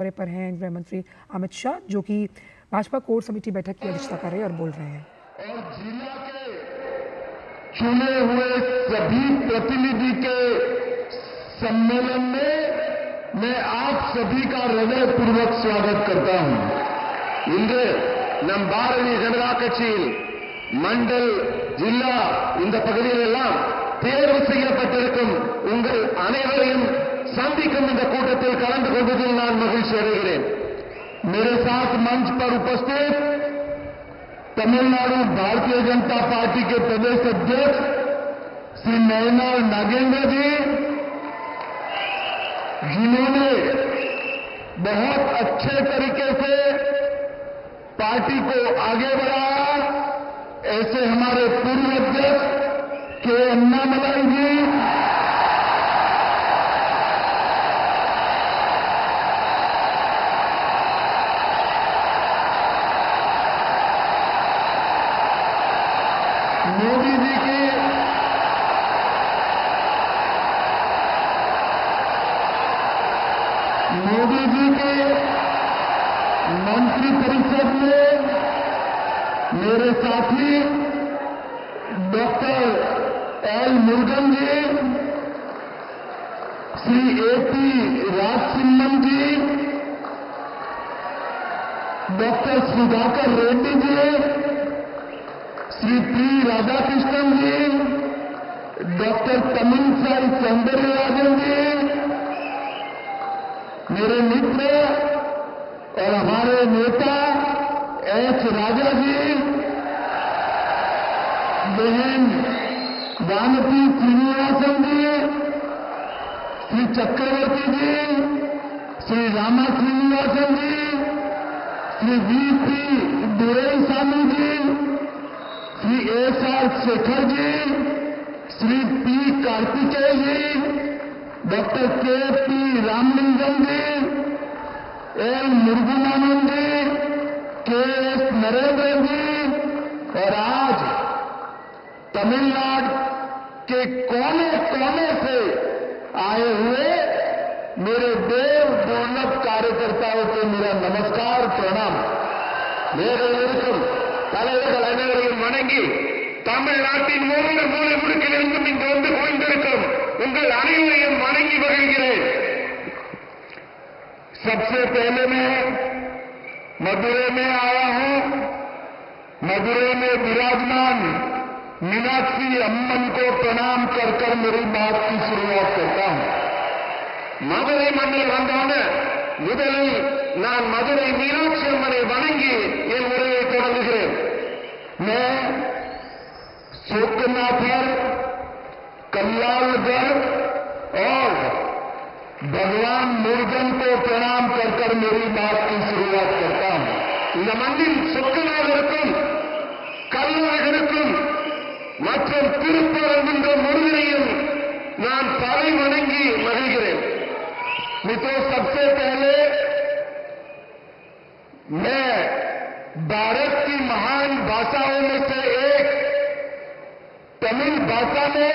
दौरे पर हैं गृह मंत्री अमित शाह, जो कि भाजपा कोर कमेटी बैठक की अध्यक्षता कर रहे हैं और बोल रहे हैं। और जिला के चुने हुए सभी प्रतिनिधि के सम्मेलन में मैं आप सभी का हृदयपूर्वक स्वागत करता हूं। இன்று நம் பாரதிய ஜனதா கட்சியில் மண்டல் ஜில்லா இந்த பகுதியில் எல்லாம் தேர்வு செய்யப்பட்டிருக்கும் உங்கள் அனைவரையும் சந்திக்கும் இந்த கூட்டத்தில் கலந்து கொள்வதில் நான் மகிழ்ச்சி அடைகிறேன்। मेरे साथ मंच पर उपस्थित तमिलनाडु भारतीय जनता पार्टी के प्रदेश अध्यक्ष श्री नयनार नागेंद्र जी, जिन्होंने बहुत अच्छे तरीके से पार्टी को आगे बढ़ाया, ऐसे हमारे पूर्व अध्यक्ष के अन्नामलाई जी, मोदी जी के मंत्री परिषद में मेरे साथी डॉक्टर एल मुरुगन जी, श्री एपी राजसिम्हन जी, डॉक्टर सुधाकर रेड्डी जी, श्री पी राधाकृष्णन जी, डॉक्टर तमिलसाई सौंदरराजन जी, मेरे मित्र और हमारे नेता एच राजा जी, बहन वानती श्रीनिवासन जी, श्री चक्रवर्ती जी, श्री रामा श्रीनिवासन जी, श्री वीपी दुरईस्वामी जी, श्री एसआर शेखर जी, श्री पी कार्तिकेय जी, डॉक्टर के पी रामलिंगम जी, एल मुरुगनानंद जी, के एस नरेंद्र जी, और आज तमिलनाडु के कोने कोने से आए हुए मेरे देव दुर्लभ कार्यकर्ताओं को मेरा नमस्कार प्रणाम। मेरे தலைவர்கள் அனைவரையும் வணங்கி தமிழ்நாட்டின் மூன்று மூலை முடுக்கிலிருந்தும் இங்கு வந்து குவிந்திருக்கும் உங்கள் அனைவரையும் வணங்கி மகிழ்கிறேன்। सबसे पहले मैं मदुरै में आया हूं। मदुरै में विराजमान मीनाक्षी अम्मन को प्रणाम कर कर मेरी बात की शुरुआत करता हूं। मदुरै मण्डल वंदोने முதலில் நான் மதுரை மீனாட்சி அம்மனை வணங்கி என் உரையை தொடங்குகிறேன்। मैं सोमनाथर, कल्याणगढ़ और भगवान मुरुगन को प्रणाम कर कर मेरी बात की शुरुआत करता हूं। இந்த மண்ணில் சொக்கநாதருக்கும் கல்லாளருக்கும் மற்றும் திருப்பரங்குன்ற முருகனையும் நான் தலை வணங்கி மகிழ்கிறேன்। मित्रों, सबसे पहले मैं भारत की महान भाषाओं में से एक तमिल भाषा में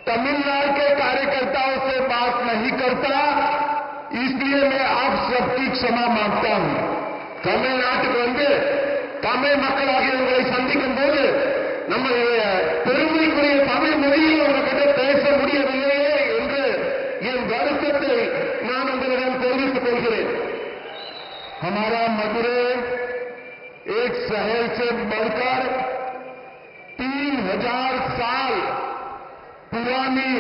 तमिलनाडु के कार्यकर्ताओं से बात नहीं करता, इसलिए मैं आप सबकी क्षमा मांगता हूं। தமிழ்நாட்டுக்கு வந்து தமிழ் மக்களாகிய உங்களை சந்திக்கும் போது நம்முடைய பெருமைக்குரிய தமிழ் மொழியில் உங்ககிட்ட பேச முடியவில்லையே என்று என் வருத்தத்தை நான் உங்களிடம் தெரிவித்துக் கொள்கிறேன்। हमारा मदुरै एक शहर से बढ़कर 3000 साल पुरानी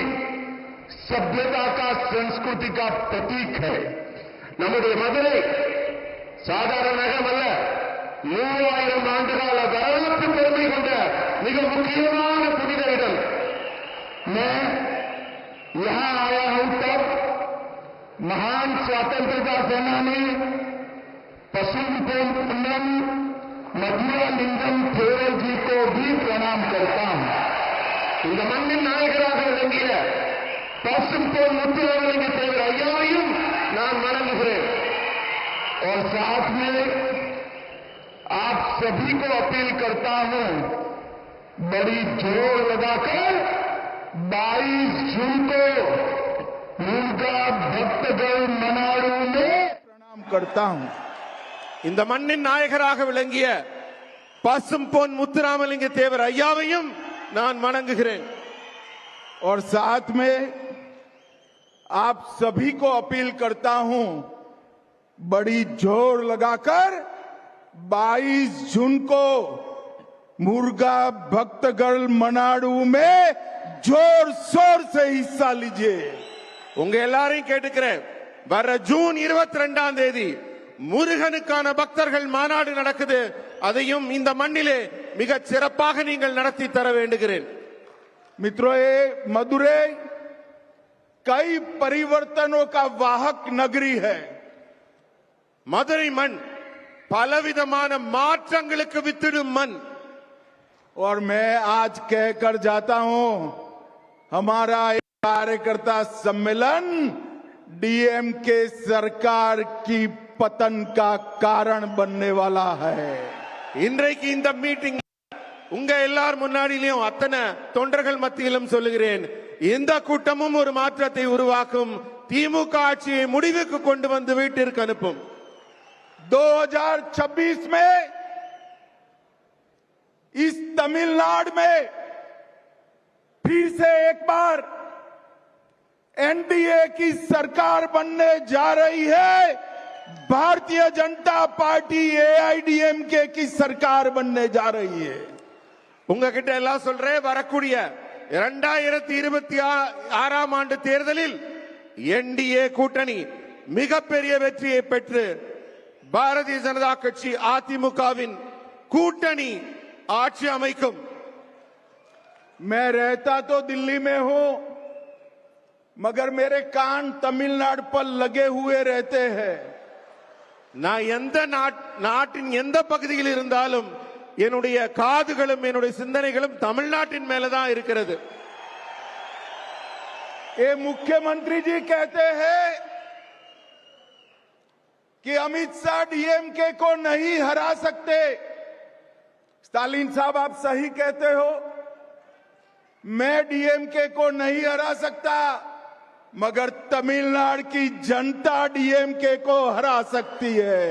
सभ्यता का संस्कृति का प्रतीक है। நம்முடைய மதுரை சாதாரண நகரம் அல்ல, 3000 ஆண்டுகால வரலாற்று பெருமை கொண்ட மிக முக்கியமான புனித இடம்। मैं यहां आया हूं तब महान स्वतंत्रता सेनानी पशुपति पुन्नम मधुरालिंगम थेवर जी को भी प्रणाम करता हूं। இந்த மண்ணின் நாயகராக விளங்கிய பசும்பொன் முத்துராமலிங்க தேவர் ஐயாவையும் நான் வணங்குகிறேன்। और साथ में आप सभी को अपील करता हूं, बड़ी जोर लगाकर 22 जून को मुर्गा भक्तगढ़ मनाड़ू में करता हूं। இந்த மண்ணின் நாயகராக விளங்கிய பசும் பொன் முத்துராமலிங்க தேவர் ஐயாவையும் நான் வணங்குகிறேன். और साथ में आप सभी को अपील करता हूं, बड़ी जोर लगाकर 22 जून को मुर्गा भक्तगढ़ मनाडू में जोर शोर से हिस्सा लीजिए। உங்க எல்லாரையும் கேட்டுக்கிறேன். வர ஜூன் 22ஆம் தேதி முருகனுக்கான பக்தர்கள் மாநாடு நடக்குது. அதையும் இந்த மண்ணிலே மிக சிறப்பாக நீங்கள் நடத்தி தர வேண்டுகிறேன். मित्रों, ये मदुरै कई परिवर्तनों का वाहक नगरी है। மதுரை மண் பலவிதமான மாற்றங்களுக்கு வித்திடும் மண். और मैं आज कहकर जाता हूं, हमारा एक कार्यकर्ता सम्मेलन डीएमके सरकार की पतन का कारण बनने वाला है। இன்றைக்கு இந்த மீட்டிங் உங்க எல்லார் முன்னாடியிலும் அத்தனை தொண்டர்கள் மத்தியிலும் சொல்லுகிறேன், இந்த கூட்டமும் ஒரு மாற்றத்தை உருவாக்கும். திமுக ஆட்சியை முடிவுக்கு கொண்டு வந்து வீட்டிற்கு அனுப்பும். 2026 में इस तमिलनाडु में फिर से एक बार एनडीए की सरकार बनने जा रही है। भारतीय जनता पार्टी एआईडीएमके की सरकार बनने जा रही है। உங்ககிட்ட எல்லாம் சொல்றேன், வரக்கூடிய 2026ஆம் ஆண்டு தேர்தலில் என்டிஏ கூட்டணி மிகப்பெரிய வெற்றியை பெற்று பாரதிய ஜனதா கட்சி அதிமுகவின் கூட்டணி ஆட்சி அமைக்கும். मैं रहता तो दिल्ली में हूं, मगर मेरे कान तमिलनाडु पर लगे हुए रहते हैं। நான் எந்த நாட்டின் எந்த பகுதியில் இருந்தாலும் என்னுடைய காதுகளும் என்னுடைய சிந்தனைகளும் தமிழ்நாட்டின் மேலதான் இருக்கிறது. ये मुख्यमंत्री जी कहते हैं कि अमित शाह डीएमके को नहीं हरा सकते। स्टालिन साहब, आप सही कहते हो, मैं डीएमके को नहीं हरा सकता, मगर तमिलनाडु की जनता डीएमके को हरा सकती है।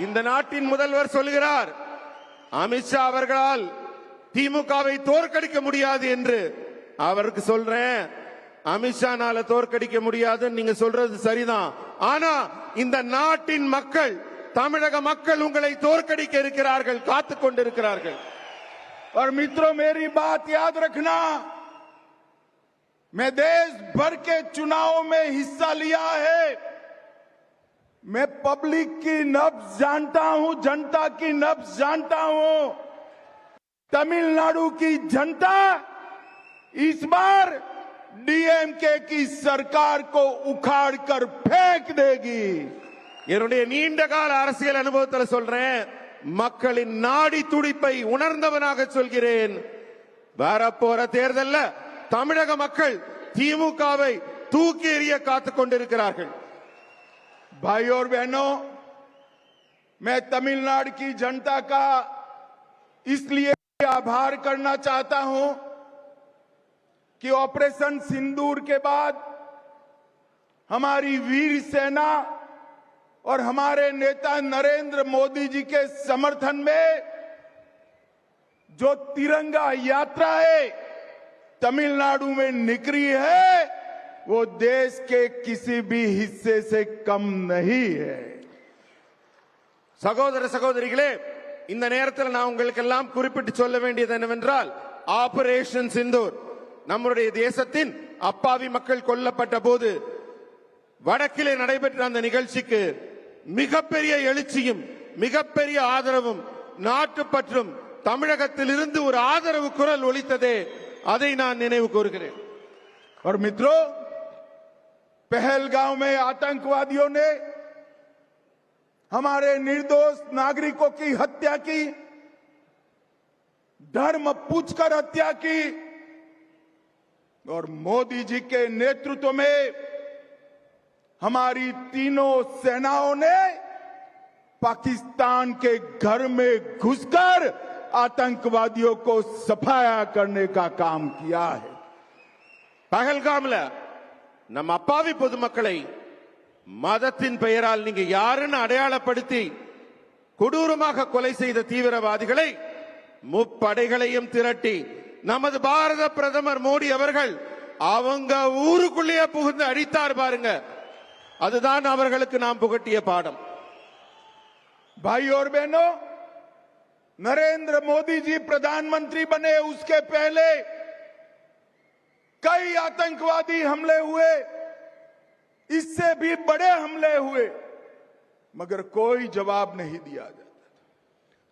இந்த நாட்டின் முதல்வர் சொல்கிறார், அமித்ஷா அவர்களால் திமுகவை தோற்கடிக்க முடியாது என்று. அவருக்கு சொல்றேன், அமித்ஷானால தோற்கடிக்க முடியாதுன்னு நீங்க சொல்றது சரிதான். ஆனா இந்த நாட்டின் மக்கள், தமிழக மக்கள் உங்களை தோற்கடிக்க இருக்கிறார்கள், காத்துக் கொண்டிருக்கிறார்கள். और मित्रों, मेरी बात याद रखना, मैं देश भर के चुनावों में हिस्सा लिया है। मैं पब्लिक की नब्ज जानता हूं, जनता की नब्ज जानता हूं। तमिलनाडु की जनता इस बार डीएमके की सरकार को उखाड़कर फेंक देगी। என்னுடைய நீண்ட கால அரசியல் அனுபவத்தில் சொல்றேன், மக்களின் நாடி துடிப்பை உணர்ந்தவனாக சொல்கிறேன். வரப்போற தேர்தல்ல தமிழக மக்கள் திமுகவை தூக்கி எறிய காத்துக் கொண்டிருக்கிறார்கள். भाई और बहनों, मैं तमिलनाडु की जनता का इसलिए आभार करना चाहता हूं कि ऑपरेशन सिंदूर के बाद हमारी वीर सेना और हमारे नेता नरेंद्र मोदी जी के समर्थन में जो तिरंगा यात्रा है तमिलनाडु में निकली है, वो देश के किसी भी हिस्से से कम नहीं है। சகோதர சகோதரிகளே, இந்த நேரத்தில் நான் உங்களுக்கு எல்லாம் குறிப்பிட்டு சொல்ல வேண்டியது என்னவென்றால், ஆபரேஷன் சிந்தூர் நம்முடைய தேசத்தின் அப்பாவி மக்கள் கொல்லப்பட்ட போது வடக்கிலே நடைபெற்ற அந்த நிகழ்ச்சிக்கு மிகப்பெரிய எழுச்சியும் மிகப்பெரிய ஆதரவும் நாட்டுப்பற்றும் தமிழகத்தில் இருந்து ஒரு ஆதரவு குரல் ஒலித்ததே, அதை நான் நினைவு கூறுகிறேன். और मित्रों, पहलगांव में आतंकवादियों ने हमारे निर्दोष नागरिकों की हत्या की, धर्म पूछकर हत्या की, और मोदी जी के नेतृत्व में हमारी तीनों सेनाओं ने पाकिस्तान के घर में घुसकर आतंकवादियों को सफाया करने का काम किया है। பகல்காம்ல நம்ம அப்பாவி பொதுமக்களை மதத்தின் பெயரால் நீங்க யாருன்னு அடையாளப்படுத்தி கொடூரமாக கொலை செய்த தீவிரவாதிகளை முப்படைகளையும் திரட்டி நமது பாரத பிரதமர் மோடி அவர்கள் அவங்க ஊருக்குள்ளேயே புகுந்து அடித்தார் பாருங்க. அதுதான் அவர்களுக்கு நாம் புகட்டிய பாடம். भाई और बहनों, नरेंद्र मोदी जी प्रधानमंत्री बने उसके पहले कई आतंकवादी हमले हुए, इससे भी बड़े हमले हुए, मगर कोई जवाब नहीं दिया जाता।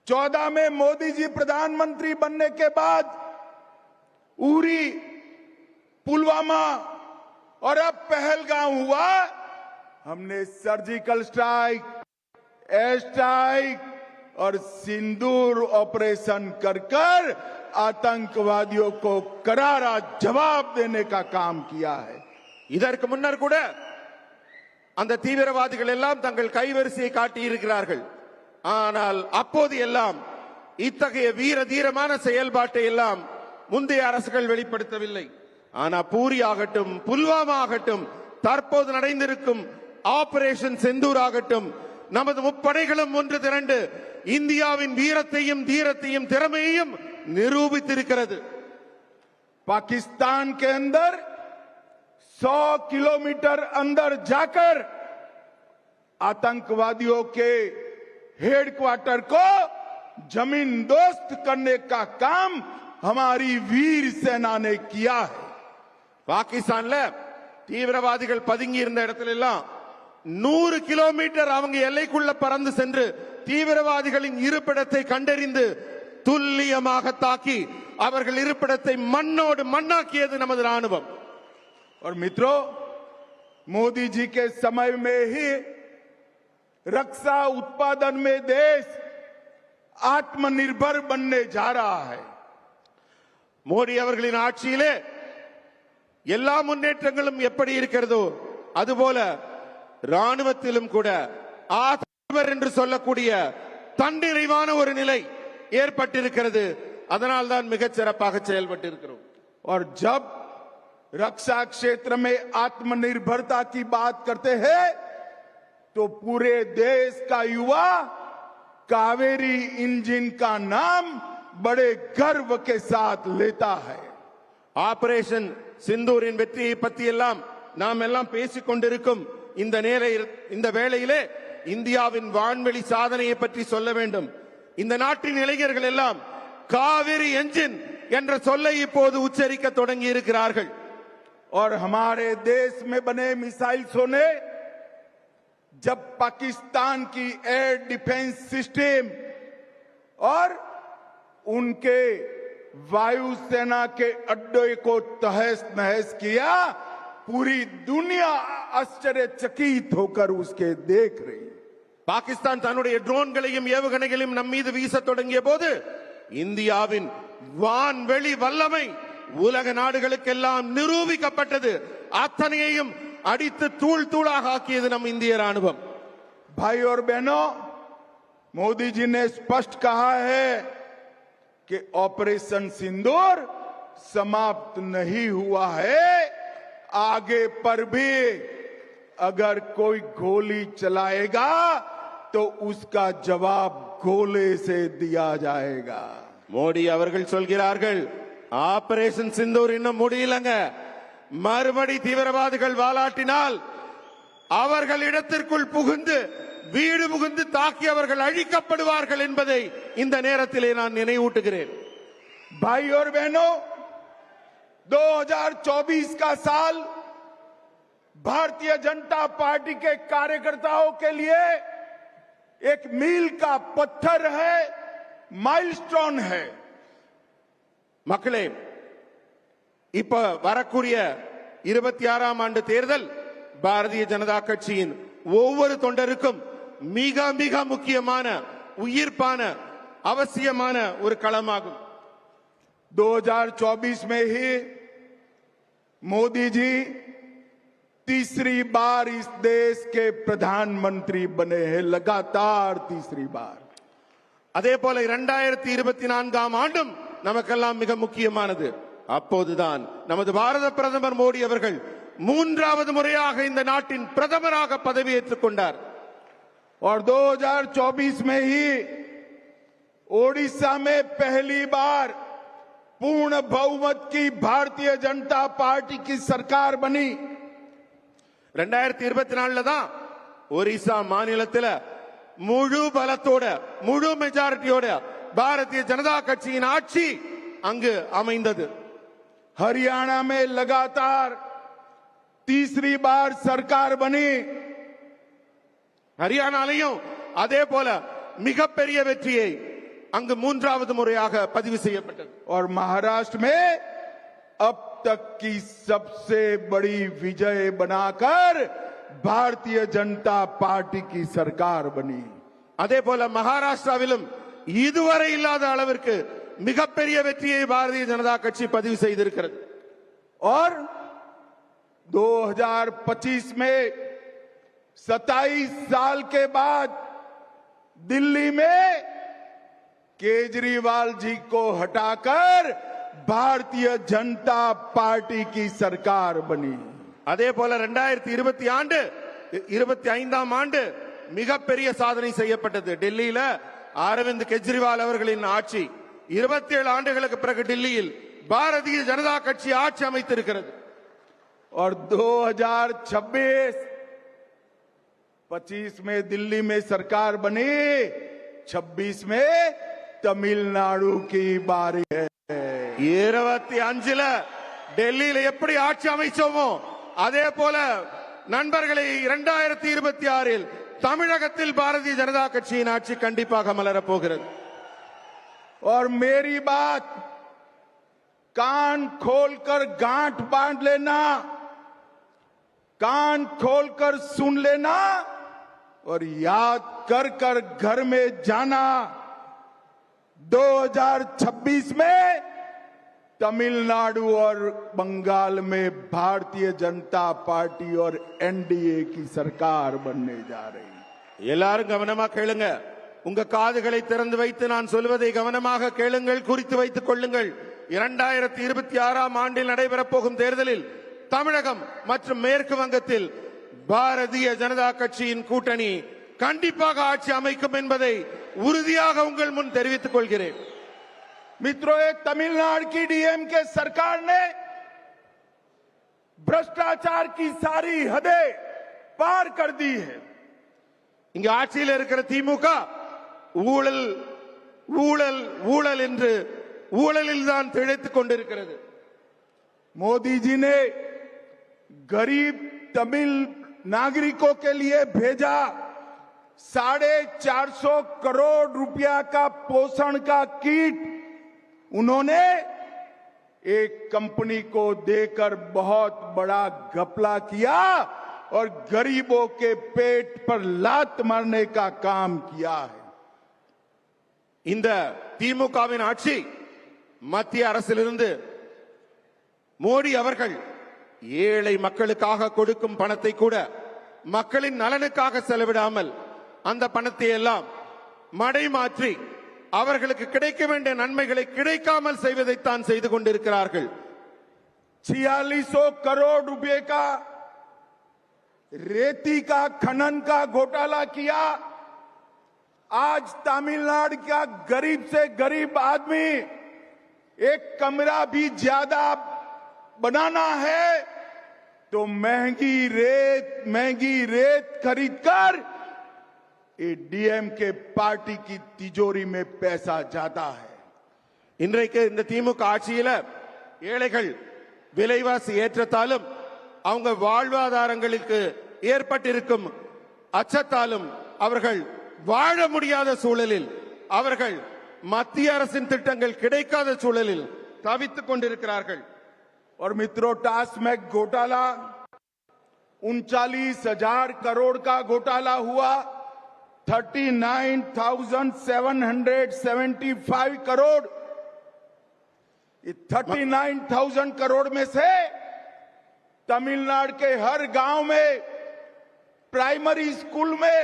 14 में मोदी जी प्रधानमंत्री बनने के बाद उरी, पुलवामा और अब पहलगाम हुआ। हमने सर्जिकल स्ट्राइक, एयर स्ट्राइक और सिंदूर ऑपरेशन कर कर आतंकवादियों को करारा जवाब देने का काम किया है। இதற்கு முன்னர் கூட அந்த தீவிரவாதிகள் எல்லாம் தங்கள் கைவரிசையை காட்டி இருக்கிறார்கள். ஆனால் அப்போது எல்லாம் இத்தகைய வீர தீரமான செயல்பாட்டை எல்லாம் முந்தைய அரசுகள் வெளிப்படுத்தவில்லை. ஆனா பூரி ஆகட்டும், புல்வாமா ஆகட்டும், தற்போது நடந்திருக்கும் ஆபரேஷன் செந்தூர் ஆகட்டும், நமது முப்படைகளும் ஒன்று திரண்டு இந்தியாவின் வீரத்தையும் தீரத்தையும் திறமையையும் நிரூபித்திருக்கிறது. पाकिस्तान के अंदर 100 किलोमीटर अंदर जाकर आतंकवादियों के हेडक्वार्टर को जमीन दोस्त करने का काम हमारी वीर सेना ने किया है. பாகிஸ்தான்ல தீவிரவாதிகள் பதுங்கி இருந்த இடத்துல எல்லாம் 100 கிலோமீட்டர் அவங்க எல்லைக்குள்ள பறந்து சென்று தீவிரவாதிகளின் இருப்பிடத்தை கண்டறிந்து துல்லியமாக தாக்கி அவர்கள் இருப்பிடத்தை மண்ணோடு மண்ணாக்கியது நமது ராணுவம். और मित्रों, मोदी जी के समय में ही रक्षा उत्पादन में देश आत्मनिर्भर बनने जा रहा है. மோடி அவர்களின் ஆட்சியிலே எல்லா முன்னேற்றங்களும் எப்படி இருக்கிறதோ அதுபோல ராணுவத்திலும் கூட ஆத்மர் என்று சொல்லக்கூடிய தன்னிறைவான ஒரு நிலை ஏற்பட்டிருக்கிறது. அதனால் தான் மிகச் சிறப்பாக செயல்பட்டு இருக்கிறோம். और जब रक्षा क्षेत्र में आत्मनिर्भरता की बात करते हैं तो पूरे देश का युवा कावेरी इंजन का नाम बड़े गर्व के साथ लेता है. ஆபரேஷன் சிந்தூரின் வெற்றியை பற்றி எல்லாம் நாம் எல்லாம் பேசிக் கொண்டிருக்கும் இந்த வேளையிலே இந்தியாவின் வான்வெளி சாதனையை பற்றி சொல்ல வேண்டும். இந்த நாட்டின் இளைஞர்கள் எல்லாம் காவிரி என்ஜின் என்ற சொல்லை இப்போது உச்சரிக்க தொடங்கி இருக்கிறார்கள். और हमारे देश में बने मिसाइल्सों ने जब पाकिस्तान की एयर डिफेंस सिस्टम और उनके वायुसेना के अड्डे को तहस नहस किया, पूरी दुनिया आश्चर्यचकित होकर उसके देख रही. பாகிஸ்தான் தன்னுடைய ட்ரோன்களையும் ஏவுகணைகளையும் நம் மீது வீச தொடங்கிய போது இந்தியாவின் வான்வெளி வல்லமை உலக நாடுகளுக்கெல்லாம் நிரூபிக்கப்பட்டது. அத்தனையையும் அடித்து தூள் தூளாக ஆக்கியது நம் இந்திய ராணுவம். भाई और बहनों, मोदी जी ने स्पष्ट कहा है कि ऑपरेशन सिंदूर समाप्त नहीं हुआ है. आगे पर भी अगर कोई गोली चलाएगा तो उसका जवाब गोले से दिया जाएगा. மோடி அவர்கள் சொல்கிறார்கள், ஆபரேஷன் சிந்தூர் இன்னும் முடியலங்க, மறுபடி தீவிரவாதிகள் வாலாட்டினால் அவர்கள் இடத்திற்குள் புகுந்து வீடு புகுந்து தாக்கி அவர்கள் அழிக்கப்படுவார்கள் என்பதை இந்த நேரத்திலே நான் நினைவூட்டுகிறேன். भाई और बहनों, 2024 का साल भारतीय जनता पार्टी के कार्यकर्ताओं के लिए एक मील का पत्थर है, माइलस्टोन है. மக்களே, இப்ப வரக்கூடிய 26ஆம் ஆண்டு தேர்தல் பாரதிய ஜனதா கட்சியின் ஒவ்வொரு தொண்டருக்கும் மிக மிக முக்கியமான உயிர்ப்பான அவசியமான ஒரு களமாகும். 2024 में ही मोदी जी तीसरी बार इस देश के प्रधानमंत्री बने हैं, लगातार तीसरी बार. அதே போல 2024ஆம் ஆண்டும் நமக்கெல்லாம் மிக முக்கியமானது. அப்போதுதான் நமது பாரத பிரதமர் மோடி அவர்கள் மூன்றாவது முறையாக இந்த நாட்டின் பிரதமராக பதவியேற்றுக் கொண்டார். और 2024 में ही ओडिशा में पहली बार पूर्ण बहुमत की भारतीय जनता पार्टी की सरकार बनी. 2024 தான் ஒரிசா மாநிலத்தில் முழு பலத்தோட முழு மெஜாரிட்டியோட பாரதிய ஜனதா கட்சியின் ஆட்சி அங்கு அமைந்தது. हरियाणा में लगातार तीसरी बार सरकार बनी. ஹரியானாலையும் அதே போல மிகப்பெரிய வெற்றியை அங்கு மூன்றாவது முறையாக பதிவு செய்யப்பட்டது. और महाराष्ट्र में अब तक की सबसे बड़ी विजय बनाकर भारतीय जनता पार्टी की सरकार बनी. அதே போல மகாராஷ்டிராவிலும் இதுவரை இல்லாத அளவிற்கு மிகப்பெரிய வெற்றியை பாரதிய ஜனதா கட்சி பதிவு செய்திருக்கிறது. और 2025 में 27 साल के बाद दिल्ली में केजरीवाल जी को हटाकर भारतीय जनता पार्टी की सरकार बनी. அதே போல 2025 ஆண்டு மிகப்பெரிய சாதனை செய்யப்பட்டது. டெல்லியில அரவிந்த் கெஜ்ரிவால் அவர்களின் ஆட்சி 27 ஆண்டுகளுக்கு பிறகு டெல்லியில் பாரதிய ஜனதா கட்சி ஆட்சி அமைத்திருக்கிறது. और 2025 में दिल्ली में सरकार बनी, 26 में तमिलनाडु की बारी है. 25ல டெல்லியில எப்படி ஆட்சி அமைச்சோமோ அதே போல நண்பர்களை 2026 தமிழகத்தில் பாரதிய ஜனதா கட்சியின் ஆட்சி கண்டிப்பாக மலரப் போகிறது. और मेरी बात कान खोलकर गांठ बांध लेना, कान खोलकर सुन लेना और याद कर कर घर में जाना. 2026 में तमिलनाडु और बंगाल में भारतीय जनता पार्टी और एनडीए की सरकार बनने जा रही. எல்லாரும் கவனமா கேளுங்க. உங்க காதுகளை திறந்து வைத்து நான் சொல்வதை கவனமாக கேளுங்கள், குறித்து வைத்துக் கொள்ளுங்கள். 2026 ஆண்டில் நடைபெறப் போகும் தேர்தலில் தமிழகம் மற்றும் மேற்கு வங்கத்தில் பாரதிய ஜனதா கட்சியின் கூட்டணி கண்டிப்பாக ஆட்சி அமைக்கும் என்பதை உறுதியாக உங்கள் முன் தெரிவித்துக் கொள்கிறேன். मित्रों, ये तमिलनाडु की डीएमके सरकार ने भ्रष्टाचार की सारी हदें पार कर दी है. இங்க ஆட்சியில் இருக்கிற திமுக ஊழல் ஊழல் ஊழல் என்று ஊழலில் தான் திளைத்துக் கொண்டிருக்கிறது. मोदी जी ने गरीब तमिल नागरिकों के लिए भेजा 450 करोड़ रुपया का पोषण का किट. उन्होंने एक कंपनी को देकर बहुत बड़ा घपला किया और गरीबों के पेट पर लात मारने का काम किया है. இந்த திமுகவின் ஆட்சி மத்திய அரசிலிருந்து மோடி அவர்கள் ஏழை மக்களுக்காக கொடுக்கும் பணத்தை கூட மக்களின் நலனுக்காக செலவிடாமல் அந்த பணத்தை எல்லாம் மடைமாற்றி அவர்களுக்கு கிடைக்க வேண்டிய நன்மைகளை கிடைக்காமல் செய்வதைத்தான் செய்து கொண்டிருக்கிறார்கள். 4600 करोड़ रुपए का रेती का खनन का घोटाला किया. आज तमिलनाडु का गरीब से गरीब आदमी एक कमरा भी ज्यादा बनाना है तो महंगी रेत खरीदकर ये डीएमके पार्टी की तिजोरी में पैसा जाता है. இன்றைக்கு இந்த திமுக ஆட்சியில ஏழைகள் விலைவாசி ஏற்றத்தாலும் அவங்க வாழ்வாதாரங்களுக்கு ஏற்பட்டிருக்கும் அச்சத்தாலும் அவர்கள் வாழ முடியாத சூழலில் அவர்கள் மத்திய அரசின் திட்டங்கள் கிடைக்காத சூழலில் தவித்துக் கொண்டிருக்கிறார்கள். और मित्रों, टास्मैक घोटाला 39,000 करोड़ का घोटाला हुआ. 39,775 करोड़. ये 39,000 करोड़ में से तमिलनाडु के हर गांव में प्राइमरी स्कूल में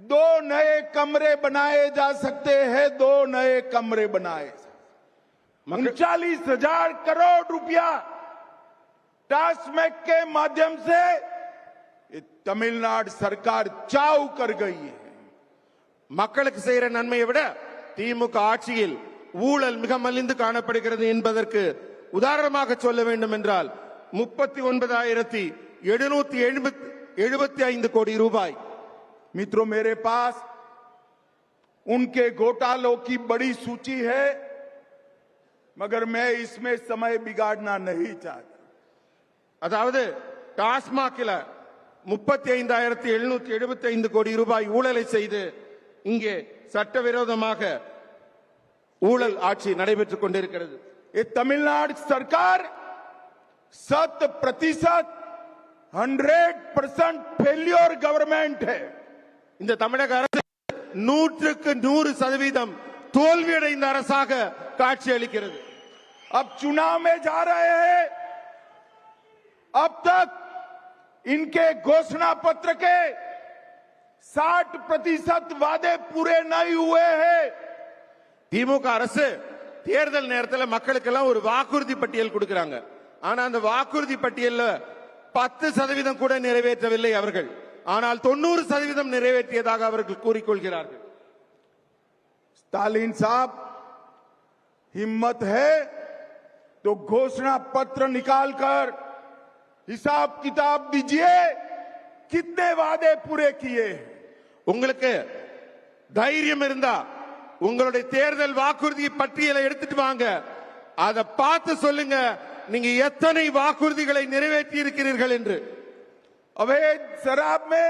2 नए कमरे बनाए जा सकते हैं. 2 नए कमरे बनाए. 39,000 करोड़ रुपया टास्मेक के माध्यम से ये तमिलनाडु सरकार चाव कर गई है। மக்களுக்கு செய்யற நன்மையை விட திமுக ஆட்சியில் ஊழல் மிக மலிந்து காணப்படுகிறது என்பதற்கு உதாரணமாக சொல்ல வேண்டும் என்றால் 39,775 கோடி ரூபாய். मित्रों, मेरे पास उनके घोटालों की बड़ी सूची है, मगर मैं इसमें समय बिगाड़ना नहीं चाहता। அதாவது டாஸ்மாகில் 35,775 கோடி ரூபாய் ஊழலை செய்து இங்கே சட்டவிரோதமாக ஊழல் ஆட்சி நடைபெற்றுக் கொண்டிருக்கிறது. ये तमिलनाडु सरकार 100% फेल्योर गवर्नमेंट है। இந்த தமிழக அரசு 100% தோல்வியடைந்த அரசாக காட்சி அளிக்கிறது. अब चुनाव में जा रहे हैं। अब तक इनके घोषणा पत्र के 60% वादे पूरे नहीं हुए हैं। திமுக அரசு தேர்தல் நேரத்தில் மக்களுக்கு எல்லாம் ஒரு வாக்குறுதி பட்டியல் கொடுக்கிறாங்க. ஆனா அந்த வாக்குறுதி பட்டியல்ல 10% கூட நிறைவேற்றவில்லை அவர்கள். ஆனால் 90% நிறைவேற்றியதாக அவர்கள் கூறிக்கொள்கிறார்கள். स्टालिन साहब, हिम्मत है तो घोषणा पत्र निकालकर हिसाब किताब दीजिए, कितने वादे पूरे किए। உங்களுக்கு தைரியம் இருந்தா உங்களுடைய தேர்தல் வாக்குறுதி பட்டியலை எடுத்துட்டு வாங்க, அதை பார்த்து சொல்லுங்க நீங்க எத்தனை வாக்குறுதிகளை நிறைவேற்றி இருக்கிறீர்கள் என்று. अवैध शराब में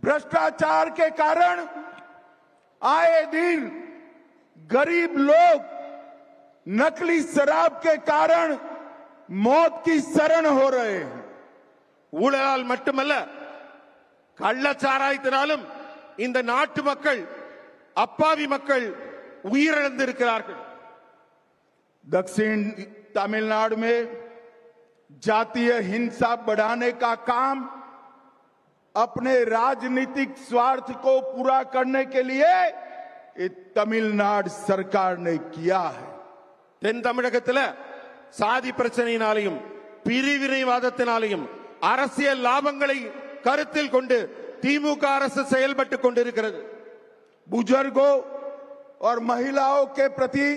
भ्रष्टाचार के कारण आए दिन गरीब लोग नकली शराब के कारण मौत की शरण हो रहे हैं। ஊழலால் மட்டுமல்ல, கள்ளச்சாராயத்தினாலும் இந்த நாட்டு மக்கள், அப்பாவி மக்கள் உயிரிழந்திருக்கிறார்கள். दक्षिण तमिलनाडु में जातीय हिंसा बढ़ाने का काम अपने राजनीतिक स्वार्थ को पूरा करने के लिए ये तमिलनाडु सरकार ने किया है। தென் தமிழகத்தில் சாதி பிரச்சனையினாலையும் பிரிவினைவாதத்தினாலையும் அரசியல் லாபங்களை கருத்தில் கொண்டு திமுக அரசு செயல்பட்டுக் கொண்டிருக்கிறது. बुजुर्गों और महिलाओं के प्रति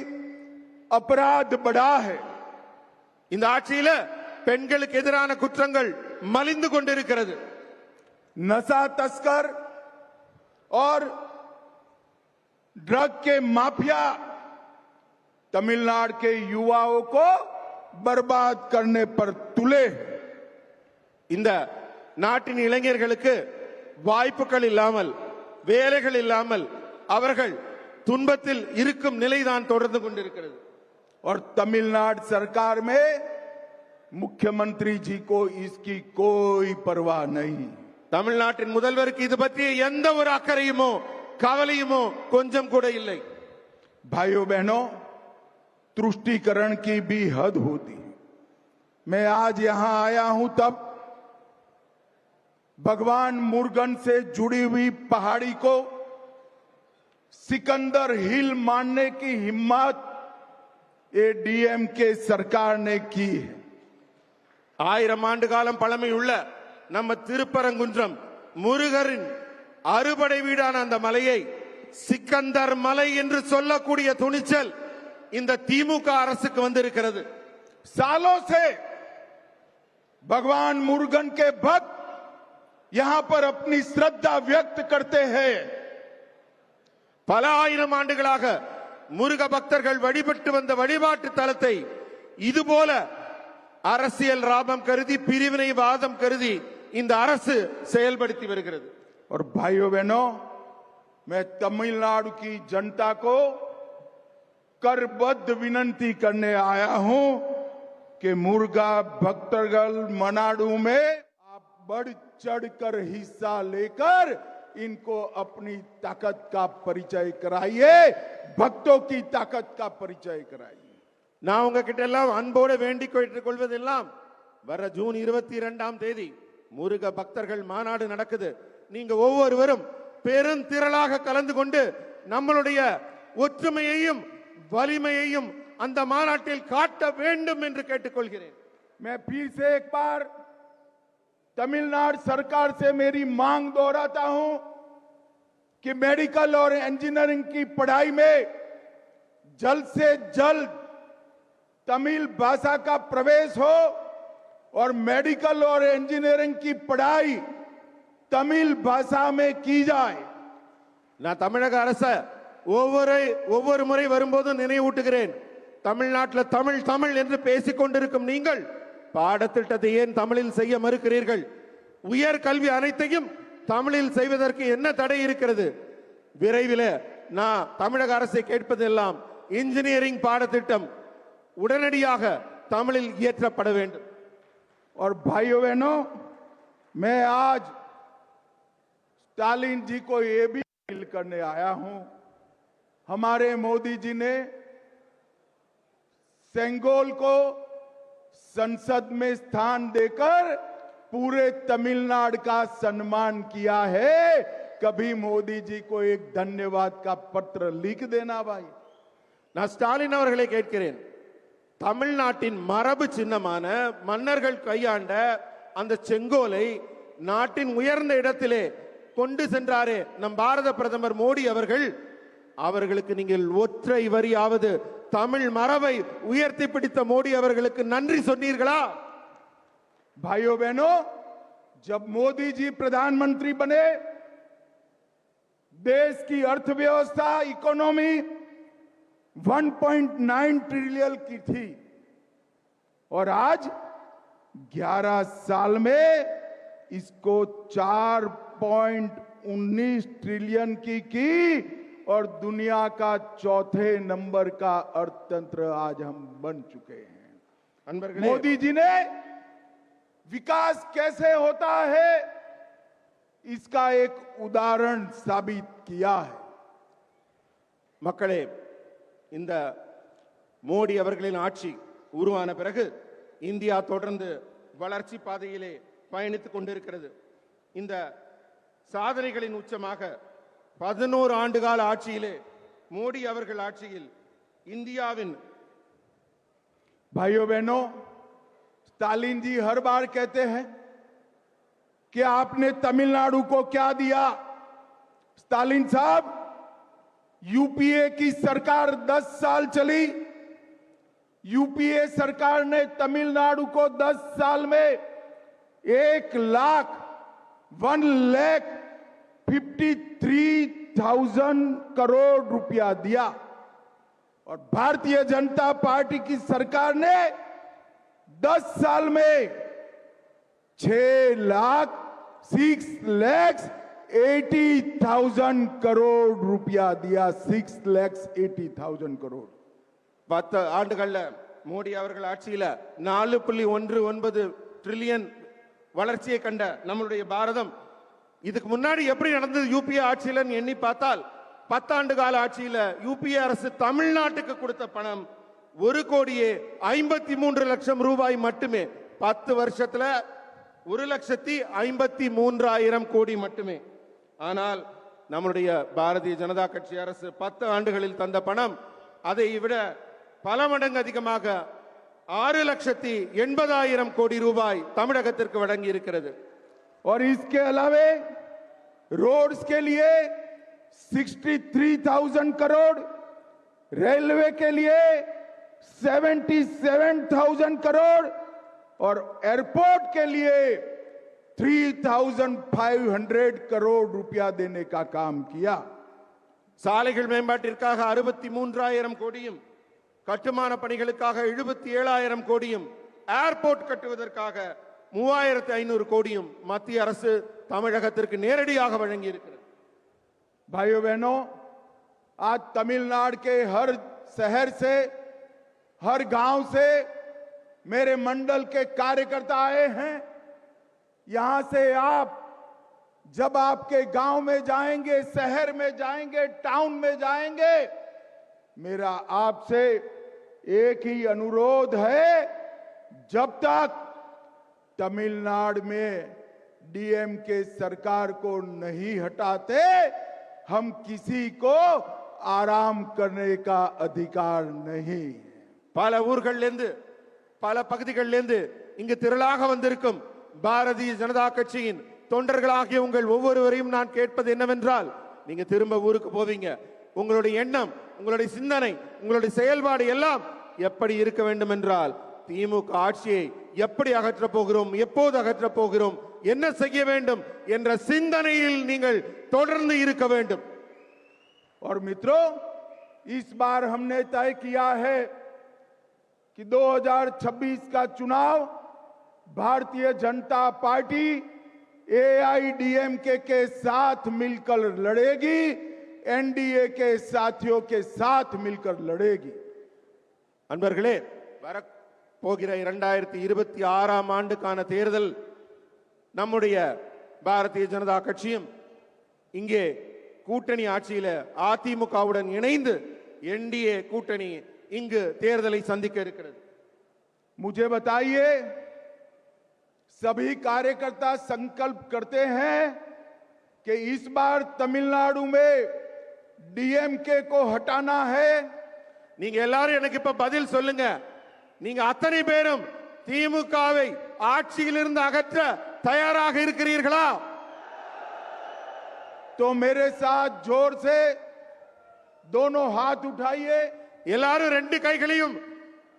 अपराध बढ़ा है। இந்த ஆட்சியில பெண்களுக்கு எதிரான குற்றங்கள் மலிந்து கொண்டிருக்கிறது. नशा तस्कर और ड्रग के माफिया तमिलनाडु के युवाओं को बर्बाद करने पर तुले हैं। இந்த நாட்டின் இளைஞர்களுக்கு வாய்ப்புகள் இல்லாமல், வேலைகள் இல்லாமல் அவர்கள் துன்பத்தில் இருக்கும் நிலைதான் தொடர்ந்து கொண்டிருக்கிறது. और तमिलनाडु सरकार में मुख्यमंत्री जी को इसकी कोई परवाह नहीं। தமிழ்நாட்டின் முதல்வருக்கு இது பற்றிய எந்த ஒரு அக்கறையுமோ கவலையுமோ கொஞ்சம் கூட இல்லை. भाइयों बहनों, तुष्टीकरण की भी हद होती है। मैं आज यहां आया हूं तब भगवान मुर्गन से जुड़ी हुई पहाड़ी को सिकंदर हिल मानने की हिम्मत ये डीएमके सरकार ने की है। 1000 ஆண்டு காலம் பழமையுள்ள நம்ம திருப்பரங்குன்றம் முருகரின் அறுபடை வீடான அந்த மலையை சிக்கந்தர் மலை என்று சொல்லக்கூடிய துணிச்சல் இந்த திமுக அரசுக்கு வந்திருக்கிறது. सालों से भगवान मुर्गन के भक्त यहां पर अपनी श्रद्धा व्यक्त करते हैं। பல ஆயிரம் ஆண்டுகளாக முருக பக்தர்கள் வழிபட்டு வந்த வழிபாட்டு தலத்தை இதுபோல அரசியல் லாபம் கருதி, பிரிவினைவாதம் கருதி இந்த அரசு செயல்படுத்தி வருகிறது. और भाइयों बहनों, मैं तमिलनाडु की जनता को करबद्ध विनंती करने आया हूं कि मुर्गा भक्तगल मनाडू में आप बढ़ चढ़कर हिस्सा लेकर इनको अपनी ताकत का परिचय कराइए, भक्तों की ताकत का परिचय कराइए। நான் உங்ககிட்ட எல்லாம் அன்போடு வேண்டிக் கொள்வதெல்லாம் வர ஜூன் 22ஆம் தேதி முருக பக்தர்கள் மாநாடு நடக்குது. நீங்க ஒவ்வொருவரும் பெருந்திரளாக கலந்து கொண்டு நம்மளுடைய ஒற்றுமையையும் வலிமையையும் அந்த மாநாட்டில் காட்ட வேண்டும் என்று கேட்டுக்கொள்கிறேன். मैं फिर से एक बार तमिलनाडु सरकार से मेरी मांग दोहराता हूं कि मेडिकल और इंजीनियरिंग की पढ़ाई में जल्द से जल्द तमिल भाषा का प्रवेश हो और मेडिकल और इंजीनियरिंग की पढ़ाई तमिल भाषा में की जाए। நான் தமிழக அரச ஒவ்வொரு முறை வரும்போதும் நினைவூட்டுகிறேன். தமிழ்நாட்டில் தமிழ் தமிழ் என்று பேசிக் கொண்டிருக்கும் நீங்கள் பாடத்திட்டத்தை ஏன் தமிழில் செய்ய மறுக்கிறீர்கள்? உயர் கல்வி அனைத்தையும் தமிழில் செய்வதற்கு என்ன தடை இருக்கிறது? விரைவில் நான் தமிழக அரசை கேட்பதெல்லாம் இன்ஜினியரிங் பாடத்திட்டம் உடனடியாக தமிழில் இயற்றப்பட வேண்டும். और भाइयों बहनों, मैं आज स्टालिन जी को ये भी अपील करने आया हूं। हमारे मोदी जी ने सेंगोल को संसद में स्थान देकर पूरे तमिलनाडु का सम्मान किया है। कभी मोदी जी को एक धन्यवाद का पत्र लिख देना भाई। நான் ஸ்டாலின் அவர்களை கேட்கிறேன், தமிழ்நாட்டின் மரபு சின்னமான மன்னர்கள் கையாண்ட அந்த செங்கோலை நாட்டின் உயர்ந்த இடத்திலே கொண்டு சென்றாரே நம் பாரத பிரதமர் மோடி அவர்கள், அவர்களுக்கு நீங்கள் ஒற்றை வரியாவது தமிழ் மரபை உயர்த்தி பிடித்த மோடி அவர்களுக்கு நன்றி சொன்னீர்களா? भाइयों बहनों, जब मोदी जी प्रधानमंत्री बने, देश की अर्थव्यवस्था इकोनॉमी 1.9 ट्रिलियन की थी और आज 11 साल में इसको 4.19 ट्रिलियन की और दुनिया का चौथे नंबर का अर्थतंत्र आज हम बन चुके हैं। मोदी जी ने विकास कैसे होता है इसका एक उदाहरण साबित किया है। மக்களே, இந்த மோடி அவர்களின் ஆட்சி உருவான பிறகு இந்தியா தொடர்ந்து வளர்ச்சி பாதையிலே பயணித்துக் கொண்டிருக்கிறது. இந்த சாதனைகளின் உச்சமாக 11 ஆண்டுகால ஆட்சியிலே மோடி அவர்கள் ஆட்சியில் இந்தியாவின் भाइयों बहनों, स्टालिन जी हर बार कहते हैं कि आपने तमिलनाडु को क्या दिया। स्टालिन साहब, यूपीए की सरकार 10 साल चली। यूपीए सरकार ने तमिलनाडु को 10 साल में 1,53,000 करोड़ रुपया दिया और भारतीय जनता पार्टी की सरकार ने 10 साल में 6,80,000 करोड़ रुपया दिया। 6,80,000 करोड़। 10 ஆண்டுகள்ல மோடி அவர்கள் ஆட்சியில 4.19 ட்ரில்லியன் வளர்ச்சியை கண்ட நம்மளுடைய பாரதம் இதுக்கு முன்னாடி எப்படி நடந்தது யூபிஏ ஆட்சியில எண்ணி பார்த்தால் 10 ஆண்டு கால ஆட்சியில யூபிஏ அரசு தமிழ்நாட்டுக்கு கொடுத்த பணம் 1,53,00,000 ரூபாய் மட்டுமே. 10 வருஷத்துல 1,53,000 கோடி மட்டுமே. ஆனால் நம்முடைய பாரதிய ஜனதா கட்சி அரசு 10 ஆண்டுகளில் தந்த பணம் அதை விட பல மடங்கு அதிகமாக 6,80,000 கோடி ரூபாய் தமிழகத்திற்கு வழங்கி இருக்கிறது. और इसके अलावे रोड्स के लिए 63,000 करोड़, रेलवे के लिए 77,000 करोड़ और एयरपोर्ट के लिए 3,500 करोड़ रुपया देने का काम किया। சாலைகள் மேம்பாட்டிற்காக 63,000 கோடியும், கட்டுமான பணிகளுக்காக 77,000 கோடியும், ஏர்போர்ட் கட்டுவதற்காக 3,500 கோடியும் மத்திய அரசு தமிழகத்திற்கு நேரடியாக வழங்கி இருக்கிறது. भाइयों बहनों, आज तमिलनाडु के हर शहर से, हर गांव से मेरे मंडल के कार्यकर्ता आए हैं। यहां से आप जब आपके गांव में जाएंगे, शहर में जाएंगे, टाउन में जाएंगे, मेरा आपसे एक ही अनुरोध है, जब तक तमिलनाडु में डीएमके सरकार को नहीं हटाते हम किसी को आराम करने का अधिकार नहीं। பல ஊர்களிலிருந்து பல பகுதிகளிலிருந்து இங்கு திரளாக வந்திருக்கும் பாரதிய ஜனதா கட்சியின் தொண்டர்களாகிய உங்கள் ஒவ்வொருவரையும் நான் கேட்பது என்னவென்றால், நீங்க திரும்ப ஊருக்கு போவீங்க. உங்களுடைய எண்ணம், உங்களுடைய சிந்தனை, உங்களுடைய செயல்பாடு எல்லாம் எப்படி இருக்க வேண்டும் என்றால், திமுக ஆட்சியை எப்படி அகற்றப் போகிறோம், எப்போது அகற்றப் போகிறோம், என்ன செய்ய வேண்டும் என்ற சிந்தனையில் நீங்கள் தொடர்ந்து இருக்க வேண்டும். और मित्रों, इस बार हमने तय किया है कि 2026 का चुनाव भारतीय जनता पार्टी एआईडीएमके के साथ मिलकर लड़ेगी, एनडीए के साथियों के साथ मिलकर लड़ेगी. அன்பர்களே, வரப்போகிற 2026ஆம் ஆண்டுக்கான தேர்தல் நம்முடைய பாரதிய ஜனதா கட்சியும் இங்கே கூட்டணி ஆட்சியில அதிமுகவுடன் இணைந்து என்டிஏ கூட்டணி இங்கு தேர்தலை சந்திக்க இருக்கிறது. मुझे बताइए, सभी कार्यकर्ता संकल्प करते हैं कि इस बार तमिलनाडु में डीएमके को हटाना है. நீங்க எல்லாரும் எனக்கு இப்ப பதில் சொல்லுங்க. நீங்க அத்தனை பேரும் திமுகவை ஆட்சியிலிருந்து அகற்ற தயாராக இருக்கிறீர்களா? तो मेरे साथ जोर से दोनों हाथ उठाइए. எல்லாரும் ரெண்டு கைகளையும்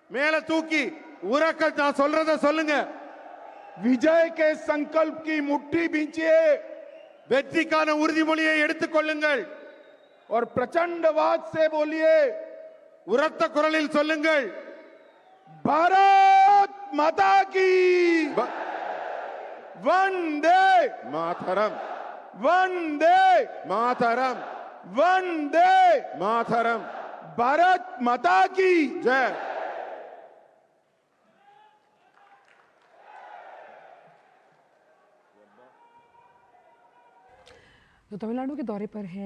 மேல தூக்கி உரக்க நான் சொல்றத சொல்லுங்க. विजय के संकल्प की मुट्ठी भींचिए வெற்றிக்கான உறுதிமொழியை எடுத்துக் கொள்ளுங்கள். और प्रचंडवाद से बोलिए, உரத்த குரலில் சொல்லுங்கள். भारत माता की वंदे மாதரம், वंदे மாதரம், वंदे மாதரம். भारत माता की ஜெய். जो तमिलनाडु के दौरे पर हैं